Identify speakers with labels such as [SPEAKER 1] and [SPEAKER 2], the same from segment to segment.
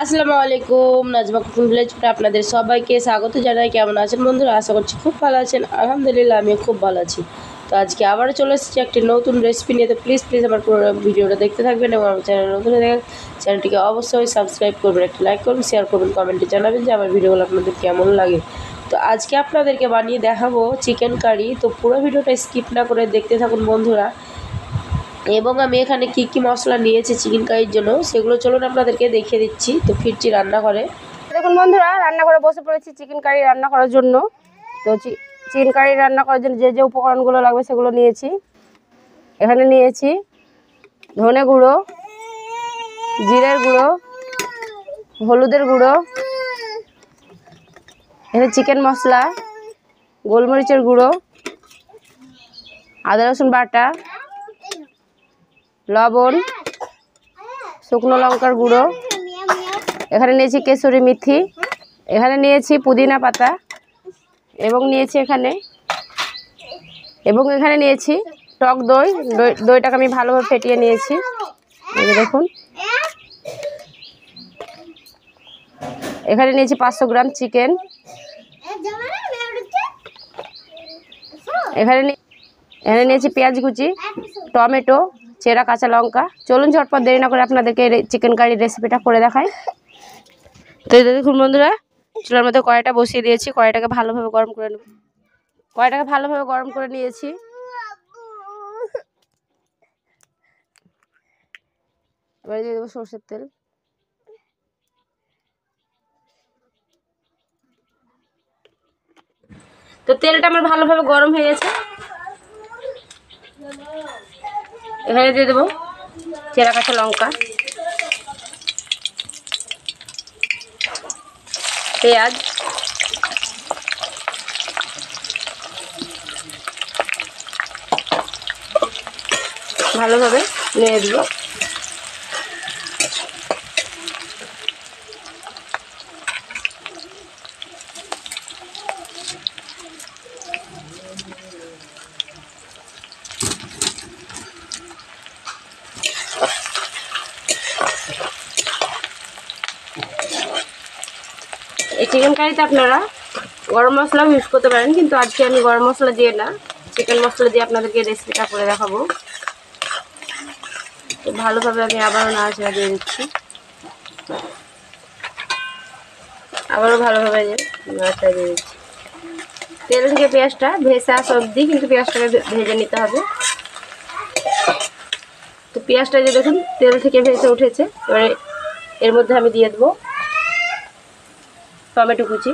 [SPEAKER 1] আসসালামু আলাইকুম, Nazma cooking village আপনাদের সবাইকে স্বাগত জানাই। কেমন আছেন বন্ধুরা? আশা করছি খুব ভালো আছেন। আলহামদুলিল্লাহ আমিও খুব ভালো আছি। তো আজকে আবারও চলে এসেছি একটি নতুন রেসিপি নিয়ে। তো প্লিজ আমার পুরো ভিডিওটা দেখতে থাকবেন এবং আমার চ্যানেল নতুন দেখেন চ্যানেলটিকে অবশ্যই সাবস্ক্রাইব করবেন, একটা লাইক করবেন, শেয়ার করবেন, কমেন্টে জানাবেন যে আমার ভিডিওগুলো আপনাদের কেমন লাগে। তো আজকে আপনাদেরকে বানিয়ে দেখাবো চিকেন কারি। তো পুরো ভিডিওটা স্কিপ না করে দেখতে থাকুন বন্ধুরা। এবং আমি এখানে কি কি মশলা নিয়েছি চিকেন কারির জন্য সেগুলো চলুন আপনাদেরকে দেখিয়ে দিচ্ছি। তো ফিরছি রান্নাঘরে।
[SPEAKER 2] দেখুন বন্ধুরা, রান্নাঘরে বসে পড়েছি চিকেন কারি রান্না করার জন্য। তো চিকেন কারি রান্না করার জন্য যে যে উপকরণগুলো লাগবে সেগুলো নিয়েছি। এখানে নিয়েছি ধনে গুঁড়ো, জিরের গুঁড়ো, হলুদের গুঁড়ো, এখানে চিকেন মশলা, গোলমরিচের গুঁড়ো, আদা রসুন বাটা, লবণ, শুকনো লঙ্কার গুঁড়ো, এখানে নিয়েছি কেশরি মেথি, এখানে নিয়েছি পুদিনা পাতা এবং এখানে নিয়েছি টক দই। দইটাকে আমি ভালোভাবে ফেটিয়ে নিয়েছি। এই যে দেখুন, এখানে নিয়েছি 500 গ্রাম চিকেন। এখানে নিয়েছি পেঁয়াজ কুচি, টমেটো, চেরা কাঁচা লঙ্কা। চলুন ঝটপট দেরি না করে আপনাদেরকে চিকেন কারির রেসিপিটা করে দেখাই। তো এই দেখুন বন্ধুরা, চুলার মধ্যে কড়াইটা বসিয়ে দিয়েছি। কড়াইটাকে ভালোভাবে গরম করে নেব। কড়াইটাকে ভালোভাবে গরম করে নিয়েছি। এবারে দিয়ে দেবো সরষের তেল। তো তেলটা আমার ভালোভাবে গরম হয়ে গেছে। এখানে দিয়ে দেবো চেরা কাঁচা লঙ্কা, পেঁয়াজ, ভালোভাবে নেড়ে দেবো। এই চিকেন কারিতে আপনারা গরম মশলাও ইউজ করতে পারেন, কিন্তু আজকে আমি গরম মশলা দিয়ে না, চিকেন মশলা দিয়ে আপনাদেরকে রেসিপিটা করে দেখাবো। তো ভালোভাবে আমি আবারও নাড়াচাড়া দিয়ে দিচ্ছি। আবারও ভালোভাবে নাড়াচাড়া দিয়ে দিচ্ছি। তেল থেকে পেঁয়াজটা ভেসে আসা অবধি কিন্তু পেঁয়াজটাকে ভেজে নিতে হবে। তো পেঁয়াজটা যে দেখুন তেল থেকে ভেসে উঠেছে। এবারে এর মধ্যে আমি দিয়ে দেবো টমেটো কুচি।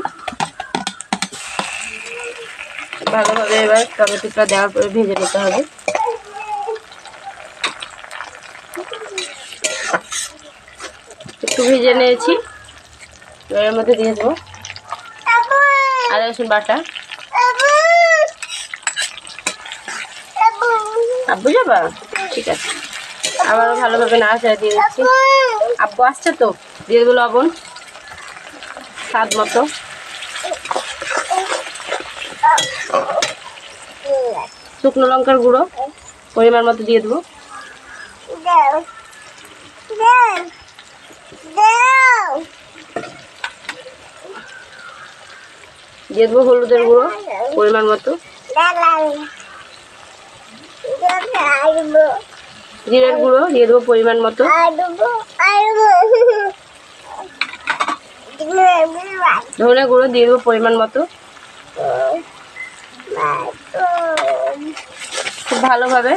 [SPEAKER 2] ভালোভাবে এবার টমেটোটা দেওয়ার পরে ভেজে নিতে হবে। একটু ভেজে নিয়েছি। এর মধ্যে দিয়ে দেবো আদা রসুন বাটা। আব্বু যাবা? ঠিক আছে। আবারও ভালোভাবে নাড়াচাড়া দিয়ে দিচ্ছি। আব্বু আসছে তো। দিয়ে দেবো লবণ স্বাদ মতো, শুকনো লঙ্কার গুঁড়ো পরিমাণ মতো দিয়ে দেবো, দিয়ে দেবো হলুদের গুঁড়ো পরিমাণ মতো, জিরের গুঁড়ো দিয়ে দেবো পরিমাণ মতো, ধনে গুঁড়ো দিয়ে দেবো পরিমাণ মতো। খুব ভালোভাবে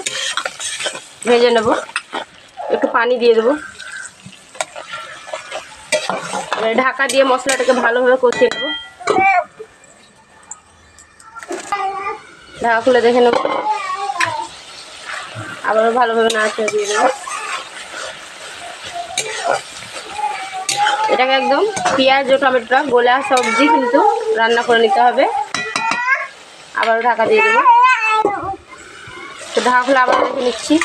[SPEAKER 2] ভেজে নেব। একটু পানি দিয়ে দেবো। ঢাকা দিয়ে মশলাটাকে ভালোভাবে কষিয়ে নেব। ঢাকা খুলে দেখে নেব। আবারও ভালোভাবে নাড়াচাড়া দিয়ে দেবো। এটাকে একদম পেঁয়াজ ও টমেটোটা গলে আসা অবধি কিন্তু রান্না করে নিতে হবে। আবারও ঢাকা দিয়ে দেবো। তো ঢাকা খুলে আবার দেখে নিচ্ছি।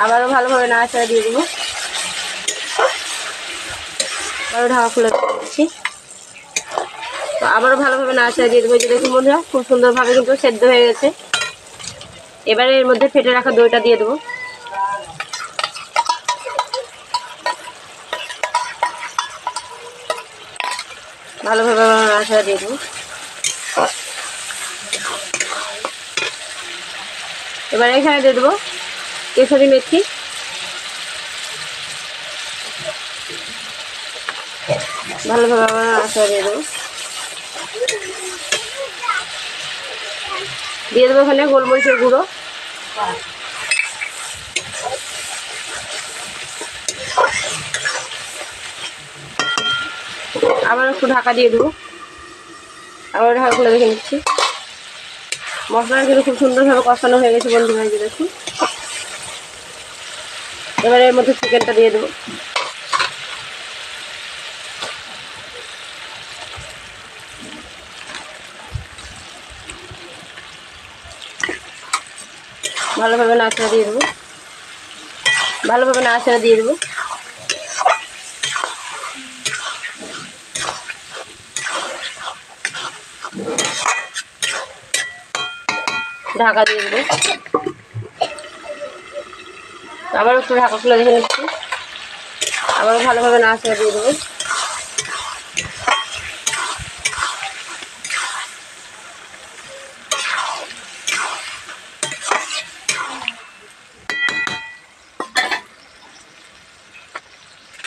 [SPEAKER 2] আবারও ভালোভাবে নাড়াচাড়া দিয়ে দেবো। আবারও ঢাকা খুলে দিচ্ছি। তো আবারও ভালোভাবে নাড়াচাড়া দিয়ে দেবো। যে দেখুন বন্ধুরা, খুব সুন্দরভাবে কিন্তু সেদ্ধ হয়ে গেছে। এবারে এর মধ্যে ফেটে রাখা দইটা দিয়ে দেবো। ভালোভাবে আমরা নাড়াচাড়া দিয়ে দেবো। এবার এখানে দিয়ে দেবো কেশরি মেথি, ভালোভাবে আমরা নাড়াচাড়া দিয়ে দেবো। দিয়ে দেবো ওখানে গোলমরিচের গুঁড়ো, আবার একটু ঢাকা দিয়ে দেবো। আবার ঢাকা খুলে দেখে নিচ্ছি। মশলাটা কিন্তু খুব সুন্দরভাবে কষানো হয়ে গেছে বন্ধুরা, এই যে দেখুন। এবারে এর মধ্যে চিকেনটা দিয়ে দেবো। ভালোভাবে নাড়াচাড়া দিয়ে দেবো, ভালোভাবে নাড়াচাড়া দিয়ে দেবো। ঢাকা দিয়ে দেবো। আবার একটু ঢাকা খুলে দেখে নিচ্ছি। আবারও ভালোভাবে নাড়াচাড়া দিয়ে দেবো।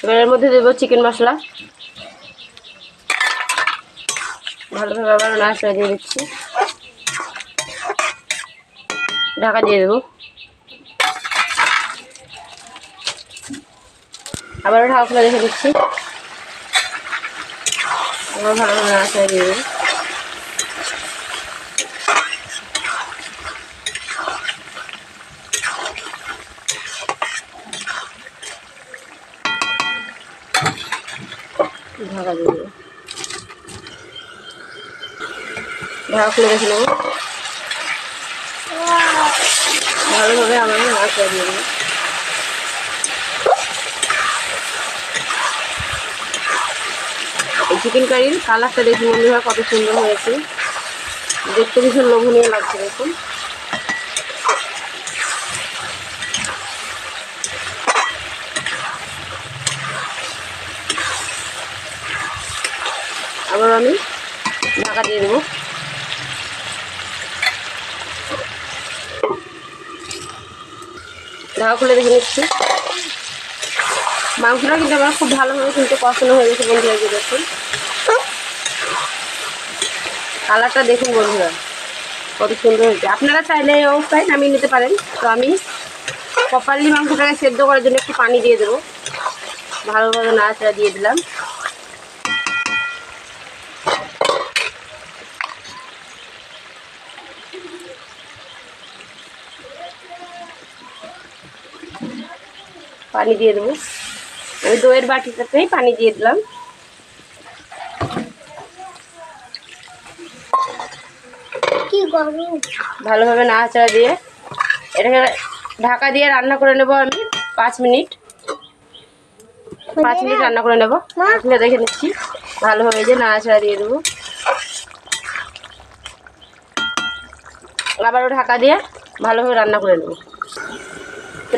[SPEAKER 2] এবার এর মধ্যে দেবো চিকেন মশলা, ভালোভাবে আবার নাড়াচাড়া দিয়ে দিচ্ছি। ঢাকা দিয়ে দেবো। আবারও ঢাকা খুলে রেখে দিচ্ছি। আবার ভালোভাবে নাড়াচাড়া দিয়ে দেবো। ঢাকা দিয়ে দেবো। ঢাকা খুলে রেখে নেবো। ভালোভাবে আবার নাড়াচাড়া দিয়ে দেবো। এই চিকেন কারির কালারটা দেখুন বন্ধুরা কত সুন্দর হয়েছে, দেখতে ভীষণ লোভনীয় লাগছে দেখুন। আবার আমি ঢাকা দিয়ে দেবো। ঢাকা খুলে দেখে নিচ্ছি। মাংসটা কিন্তু আমার খুব ভালোভাবে কিন্তু কষানো হয়ে গেছে বন্ধুরা, যে দেখুন কালারটা দেখুন বন্ধুরা কত সুন্দর হয়েছে। আপনারা চাইলে এই অবস্থায় নামিয়ে নিতে পারেন। তো আমি প্রপারলি মাংসটাকে সেদ্ধ করার জন্য একটু পানি দিয়ে দেবো। ভালোভাবে নাড়াচাড়া দিয়ে দিলাম। পানি দিয়ে দেবো। আমি দইয়ের বাটিটাতেই পানি দিয়ে দিলাম। ভালোভাবে নাড়াচাড়া দিয়ে এটাকে ঢাকা দিয়ে রান্না করে নেব আমি 5 মিনিট। 5 মিনিট রান্না করে নেব। খুলে দেখে নিচ্ছি। ভালোভাবে যে নাড়াচাড়া দিয়ে দেবো। আবারও ঢাকা দিয়ে ভালোভাবে রান্না করে নেব।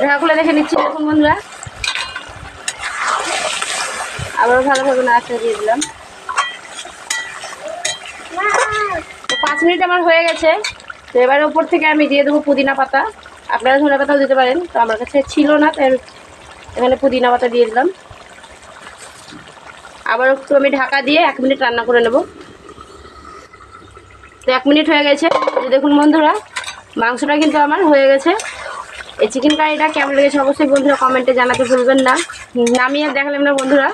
[SPEAKER 2] ঢাকা খুলে দেখে নিচ্ছি দেখুন বন্ধুরা। আবারও ভালোভাবে নাড়াচাড়া দিয়ে দিলাম। তো 5 মিনিট আমার হয়ে গেছে। তো এবার উপর থেকে আমি দিয়ে দেবো পুদিনা পাতা। আপনারা ধনে পাতাও দিতে পারেন, তো আমার কাছে ছিল না তাই এখানে পুদিনা পাতা দিয়ে দিলাম। আবার একটু আমি ঢাকা দিয়ে 1 মিনিট রান্না করে নেব। তো 1 মিনিট হয়ে গেছে। দেখুন বন্ধুরা মাংসটা কিন্তু আমার হয়ে গেছে। এই চিকেন কারিটা কেমন লেগেছে অবশ্যই বন্ধুরা কমেন্টে জানাতে ভুলবেন না। নামিয়ে দেখালাম না বন্ধুরা।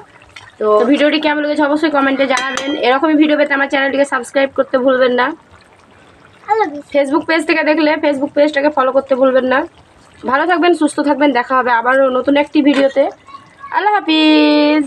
[SPEAKER 2] তো ভিডিওটি কেমন লেগেছে অবশ্যই কমেন্টে জানাবেন। এরকমই ভিডিও পেতে আমার চ্যানেলটিকে সাবস্ক্রাইব করতে ভুলবেন না। ফেসবুক পেজ থেকে দেখলে ফেসবুক পেজটাকে ফলো করতে ভুলবেন না। ভালো থাকবেন, সুস্থ থাকবেন। দেখা হবে আবারও নতুন একটি ভিডিওতে। আল্লাহ হাফিজ।